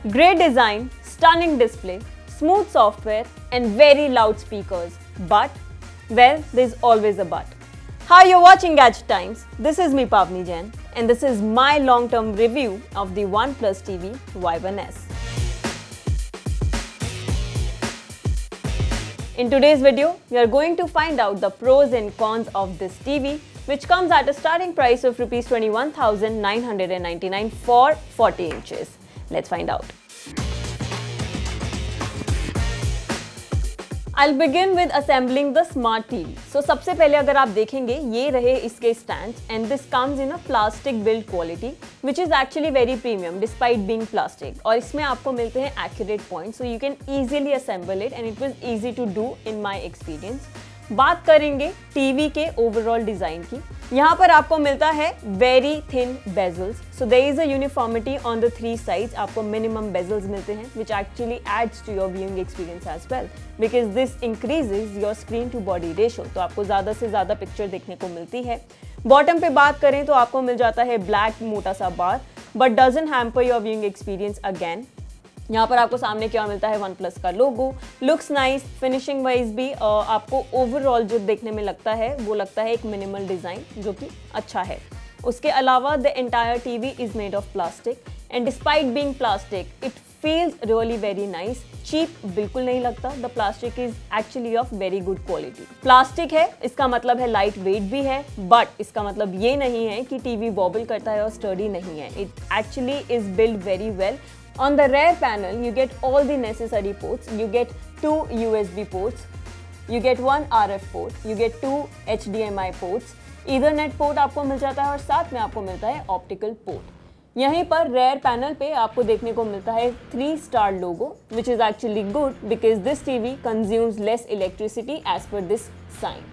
Great design, stunning display, smooth software and very loud speakers. But, well, there's always a but. Hi, you're watching Gadget Times. This is me Pavni Jain and this is my long-term review of the OnePlus TV Y1S. In today's video, we are going to find out the pros and cons of this TV, which comes at a starting price of Rs 21,999 for 40 inches. Let's find out. I'll begin with assembling the smart TV. So सबसे पहले अगर आप देखेंगे ये रहे इसके stands and this comes in a plastic build quality which is actually very premium despite being plastic. और इसमें आपको मिलते हैं accurate points so you can easily assemble it and it was easy to do in my experience. बात करेंगे TV के overall design की. यहाँ पर आपको मिलता है very thin bezels, so there is a uniformity on the three sides. आपको मिनिमम बेजल्स मिलते हैं which actually adds to your viewing experience as well because this increases your screen to body ratio. तो आपको ज़्यादा से ज़्यादा picture देखने को मिलती है. बॉटम पे बात करें तो आपको मिल जाता है ब्लैक मोटा सा bar but doesn't hamper your viewing experience again. यहाँ पर आपको सामने क्या मिलता है OnePlus का logo. Looks nice, finishing wise भी आपको ओवरऑल जो देखने में लगता है वो लगता है एक मिनिमल डिज़ाइन जो कि अच्छा है. उसके अलावा the entire TV is made of plastic and despite being plastic it feels really very nice. Cheap बिल्कुल नहीं लगता. The plastic is actually of very good quality. Plastic है इसका मतलब है लाइट वेट भी है बट इसका मतलब ये नहीं है कि टीवी वॉबल करता है और स्टर्डी नहीं है. It actually is build very well. On the rear panel, you get all the necessary ports. You get 2 USB ports, you get 1 RF port, you get 2 HDMI ports. Ethernet port आपको मिल जाता है और साथ में आपको मिलता है optical port. यहीं पर rear panel पे आपको देखने को मिलता है 3-star logo, which is actually good because this TV consumes less electricity as per this sign.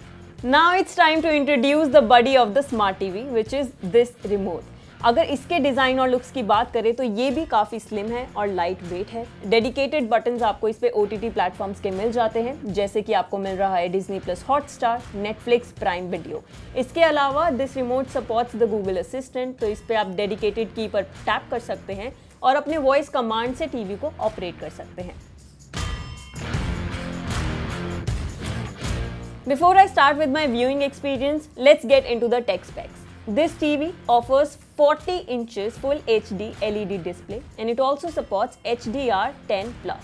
Now it's time to introduce the body of the smart TV, which is this remote. अगर इसके design और looks की बात करें तो ये भी काफ़ी स्लिम है और लाइट वेट है. डेडिकेटेड बटन्स आपको इस पे OTT प्लेटफॉर्म्स के मिल जाते हैं जैसे कि आपको मिल रहा है Disney Plus Hotstar, Netflix, prime video. इसके अलावा this remote supports the Google assistant. तो इस पे आप डेडिकेटेड की पर टैप कर सकते हैं और अपने वॉइस कमांड से टीवी को ऑपरेट कर सकते हैं. Before I start with my viewing experience, let's get into the tech specs. This TV offers 40 inches full HD LED display and it also supports HDR10+,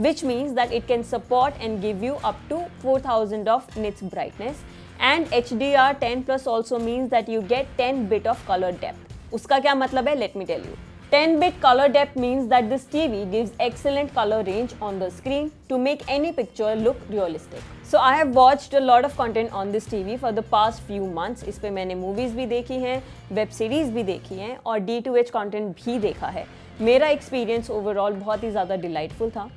which means that it can support and give you up to 4000 of nits brightness, and HDR10+ also means that you get 10-bit of color depth. उसका क्या मतलब है? Let me tell you. 10-bit color depth means that this TV gives excellent color range on the screen to make any picture look realistic. So I have watched a lot of content on this TV for the past few months. इस पे मैंने movies भी देखी हैं, web series भी देखी हैं और D2H कंटेंट भी देखा है. मेरा एक्सपीरियंस ओवरऑल बहुत ही ज़्यादा डिलाइटफुल था.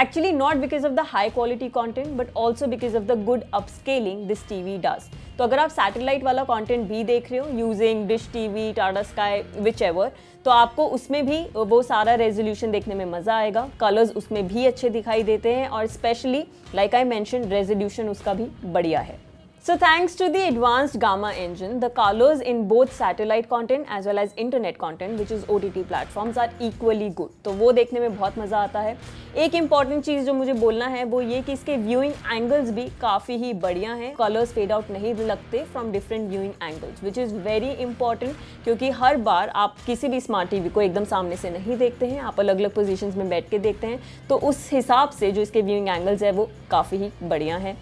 Actually not because of the high quality content but also because of the good upscaling this TV does. तो अगर आप सैटेलाइट वाला कंटेंट भी देख रहे हो using dish TV, Tata sky, which ever, तो आपको उसमें भी वो सारा रेजोल्यूशन देखने में मज़ा आएगा. कलर्स उसमें भी अच्छे दिखाई देते हैं और specially like I mention resolution उसका भी बढ़िया है. So thanks to the advanced Gamma engine, the colors in both satellite content as well as internet content, which is OTT platforms, are equally good. तो वो देखने में बहुत मज़ा आता है. एक इम्पॉर्टेंट चीज़ जो मुझे बोलना है वो ये कि इसके व्यूइंग एंगल्स भी काफ़ी ही बढ़िया हैं. कलर्स फेड आउट नहीं लगते from different viewing angles, which is very important क्योंकि हर बार आप किसी भी स्मार्ट टीवी को एकदम सामने से नहीं देखते हैं, आप अलग अलग पोजीशंस में बैठ के देखते हैं. तो उस हिसाब से जो इसके व्यूइंग एंगल्स है वो काफ़ी ही बढ़िया है.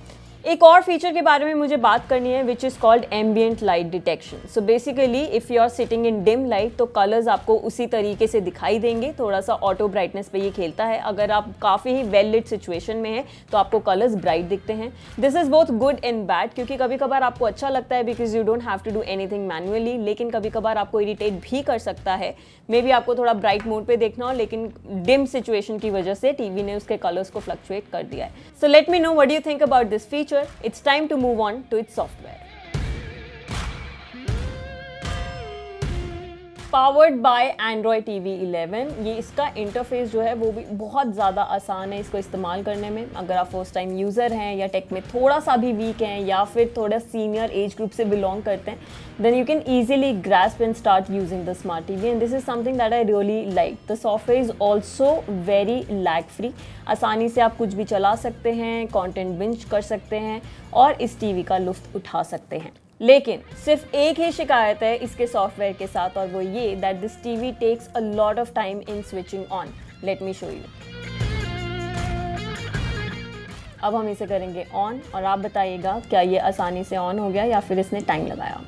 एक और फीचर के बारे में मुझे बात करनी है which is called ambient light detection. So basically if you are sitting in dim light तो कलर्स आपको उसी तरीके से दिखाई देंगे. थोड़ा सा ऑटो ब्राइटनेस पे ये खेलता है. अगर आप काफ़ी ही वेल लिट सिचुएशन में है तो आपको कलर्स ब्राइट दिखते हैं. This is both good and bad क्योंकि कभी कभार आपको अच्छा लगता है because you don't have to do anything manually, लेकिन कभी कभार आपको इरिटेट भी कर सकता है. मे बी आपको थोड़ा ब्राइट मोड पे देखना हो लेकिन डिम सिचुएशन की वजह से टीवी ने उसके कलर्स को फ्लक्चुएट कर दिया है. So let me know what you think about this feature. It's time to move on to its software. Powered by Android TV 11। ये इसका इंटरफेस जो है वो भी बहुत ज़्यादा आसान है इसको इस्तेमाल करने में। अगर आप फर्स्ट टाइम यूज़र हैं या टेक में थोड़ा सा भी वीक हैं या फिर थोड़ा सीनियर एज ग्रुप से बिलोंग करते हैं, then you can easily grasp and start using the smart TV and this is something that I really like. The software is also very lag free. आसानी से आप कुछ भी चला सकते हैं, कॉन्टेंट बिंज कर सकते हैं और इस TV का लुत्फ़ उठा सकते हैं। लेकिन सिर्फ एक ही शिकायत है इसके सॉफ्टवेयर के साथ और वो ये that this TV takes a lot of time in switching on. Let me show you. अब हम इसे करेंगे ऑन और आप बताइएगा क्या ये आसानी से ऑन हो गया या फिर इसने टाइम लगाया।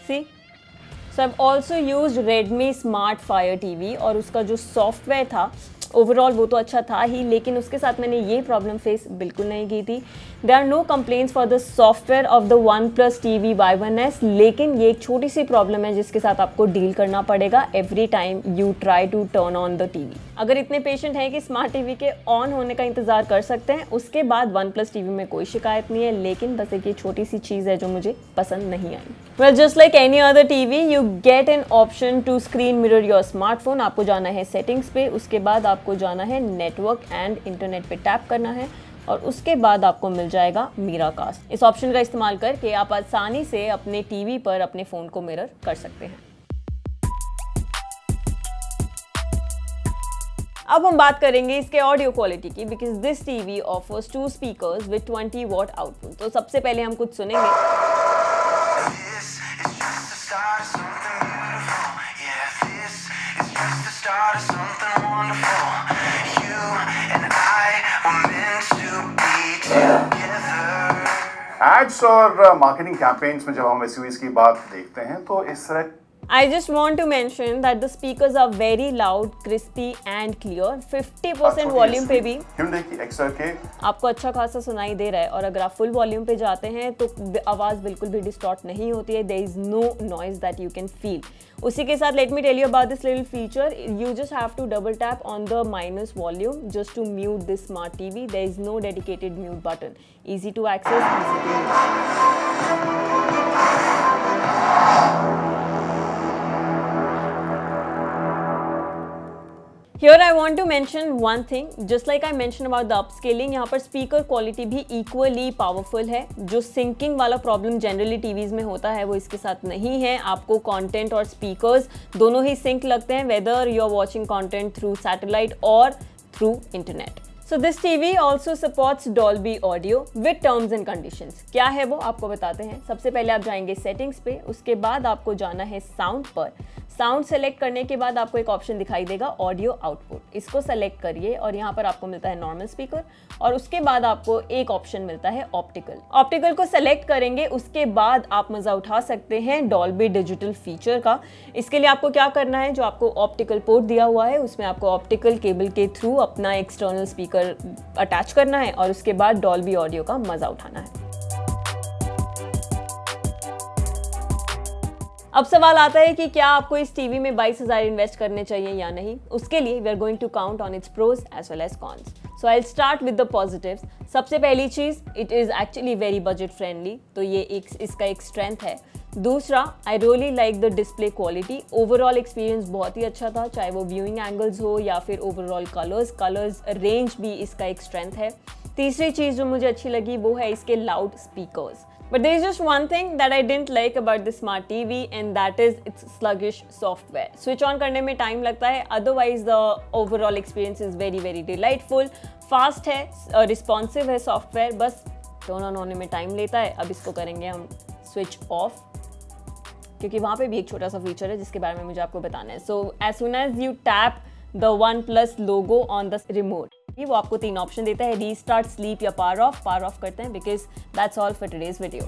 See, so I also use Redmi Smart Fire TV और उसका जो सॉफ्टवेयर था ओवरऑल वो तो अच्छा था ही, लेकिन उसके साथ मैंने ये प्रॉब्लम फेस बिल्कुल नहीं की थी। There are no complaints for the software of the OnePlus TV Y1s, लेकिन ये एक छोटी सी प्रॉब्लम है जिसके साथ आपको डील करना पड़ेगा every time you try to turn on the TV। अगर इतने पेशेंट हैं कि स्मार्ट TV के ऑन होने का इंतजार कर सकते हैं, उसके बाद OnePlus TV में कोई शिकायत नहीं है, लेकिन बस एक ये छोटी सी चीज़ है जो मुझे पसंद नहीं आई। Well, just like any other TV, you get an option to screen mirror your smartphone. आपको जाना है सेटिंग्स पे, उसके बाद आपको जाना है नेटवर्क एंड इंटरनेट पे टैप करना है और उसके बाद आपको मिल जाएगा मिराकास्ट। इस ऑप्शन का इस्तेमाल करके आप आसानी से अपने TV पर अपने फ़ोन को मिरर कर सकते हैं। अब हम बात करेंगे इसके ऑडियो क्वालिटी की, because this TV offers 2 speakers with 20 what output. तो सबसे पहले हम कुछ सुनेंगे। एड्स और मार्केटिंग कैंपेन्स में जब हम एसयूवीज की बात देखते हैं तो इस तरह I just want to mention that the speakers are very loud, crispy and clear. 50% volume पे भी Hyundai की XR के आपको अच्छा खासा सुनाई दे रहा है और अगर आप फुल वॉल्यूम पे जाते हैं तो आवाज़ बिल्कुल भी डिस्टॉर्ट नहीं होती है। There is no noise that you can feel. उसी के साथ let me tell you about this little feature. You just have to double tap on the minus volume just to mute this smart TV. There is no dedicated mute button. Easy to access, easy to use. Here I want to mention one thing, just like I mentioned about the upscaling, यहाँ पर speaker quality भी equally powerful है। जो sinking वाला problem generally TVs में होता है वो इसके साथ नहीं है। आपको कंटेंट और स्पीकर्स दोनों ही सिंक लगते हैं, whether you are watching content through satellite और through internet. So this TV also supports Dolby Audio with terms and conditions. क्या है वो आपको बताते हैं। सबसे पहले आप जाएंगे सेटिंग्स पे, उसके बाद आपको जाना है साउंड पर। साउंड सेलेक्ट करने के बाद आपको एक ऑप्शन दिखाई देगा ऑडियो आउटपुट। इसको सेलेक्ट करिए और यहाँ पर आपको मिलता है नॉर्मल स्पीकर और उसके बाद आपको एक ऑप्शन मिलता है ऑप्टिकल। ऑप्टिकल को सेलेक्ट करेंगे, उसके बाद आप मज़ा उठा सकते हैं डॉल्बी डिजिटल फीचर का। इसके लिए आपको क्या करना है, जो आपको ऑप्टिकल पोर्ट दिया हुआ है उसमें आपको ऑप्टिकल केबल के थ्रू अपना एक्सटर्नल स्पीकर अटैच करना है और उसके बाद डॉल्बी ऑडियो का मजा उठाना है। अब सवाल आता है कि क्या आपको इस टीवी में 22,000 इन्वेस्ट करने चाहिए या नहीं। उसके लिए we are going to count on its pros as well as cons. So I will start with the positives. सबसे पहली चीज़, it is actually very budget friendly, तो ये इसका एक स्ट्रेंथ है। दूसरा, I really like the display quality. Overall experience बहुत ही अच्छा था, चाहे वो व्यूइंग एंगल्स हो या फिर ओवरऑल कलर्स रेंज भी इसका एक स्ट्रेंथ है। तीसरी चीज़ जो मुझे अच्छी लगी वो है इसके loud speakers. But there is just one thing that I didn't like about the smart TV and that is its sluggish software. Switch on करने में टाइम लगता है, otherwise the overall experience is very delightful. Fast है, responsive है software, बस turn on होने में time लेता है। अब इसको करेंगे हम स्विच ऑफ, क्योंकि वहाँ पे भी एक छोटा सा फीचर है जिसके बारे में मुझे आपको बताना है। So as soon as you tap the OnePlus logo on the remote, वो आपको 3 ऑप्शन देता है, रीस्टार्ट, स्लीप या पावर ऑफ। पावर ऑफ करते हैं because that's all for today's video.